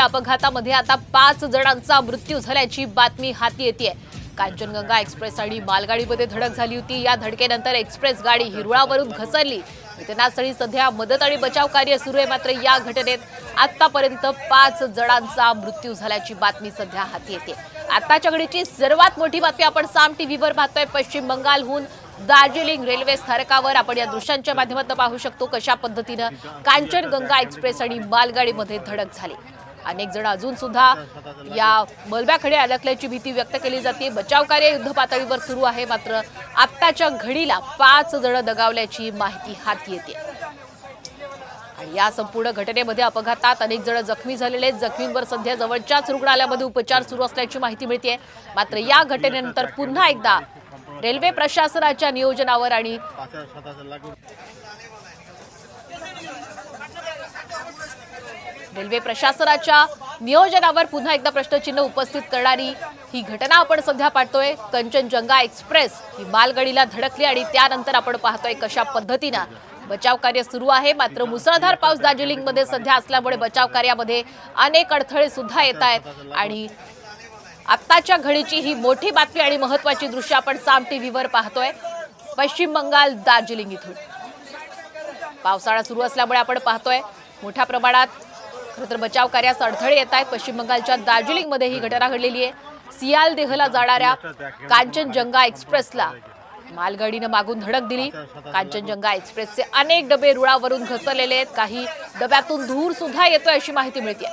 अपघातामध्ये आता 5 जणांचा मृत्यू झाल्याची बातमी हाती येते। कांचनगंगा एक्सप्रेस आणि मालगाडीमध्ये धडक झाली होती। या धडकेनंतर एक्सप्रेस गाडी हिरुळावरून घसरली। घटनास्थळी सध्या मदत आणि बचाव कार्य सुरू आहे। मात्र या घटनेत आतापर्यंत 5 जणांचा मृत्यू झाल्याची बातमी सध्या हाती येते। आताच्या घडीची सर्वात मोठी बातमी आपण साम टीव्हीवर पाहतोय। पश्चिम बंगालहून दार्जिलिंग रेल्वे स्थानकावर आपण या दृश्यांच्या माध्यमातून पाहू शकतो कशा पद्धतीने कांचनगंगा एक्सप्रेस आणि मालगाडीमध्ये धडक झाली। अनेक जण अजून सुद्धा या मलब्याकडे अडकल्याची भीती व्यक्त केली जाते। बचाव कार्य युद्ध पातळीवर सुरू आहे। मात्र आत्ताच्या घडीला 5 जण दगावल्याची माहिती हाती येते। आणि या संपूर्ण घटनेमध्ये अपघातात अनेक जण जखमी झालेले आहेत। जखमींवर सध्या जवळच्याच रुग्णालयामध्ये उपचार सुरू असल्याची माहिती मिळते। मात्र या घटनेनंतर पुन्हा एकदा रेल्वे प्रशासनाच्या नियोजनावर आणि रेल्वे प्रशासनाच्या नियोजनावर पुन्हा एकदा प्रश्नचिन्ह उपस्थित करणारी ही घटना आपण सध्या पाहतोय। कांचनजंगा एक्सप्रेस ही मालगाडीला धडकली आणि त्यानंतर आपण पाहतोय कशा पद्धतीने बचाव कार्य सुरू आहे। मात्र मुसळधार पाऊस दार्जिलिंगमध्ये सध्या असल्यामुळे बचाव कार्यामध्ये अनेक अडथळे सुद्धा येत आहेत। आणि आत्ताच्या घडीची ही मोठी बातमी आणि महत्त्वाची दृश्य आपण साम टीव्हीवर पाहतोय। पश्चिम बंगाल दार्जिलिंग इथून पावसाळा सुरू असल्यामुळे आपण पाहतोय मोठ्या प्रमाणात खरं तर बचाव कार्यास अडथळे येत आहेत। पश्चिम बंगालच्या दार्जिलिंगमध्ये ही घटना घडलेली आहे। सियालदेहला जाणाऱ्या कांचनजंगा एक्सप्रेसला मालगाडीने मागून धडक दिली। कांचनजंगा एक्सप्रेसचे अनेक डबे रुळावरून घसरलेले आहेत। काही डब्यातून धूर सुद्धा येतोय अशी माहिती मिळते।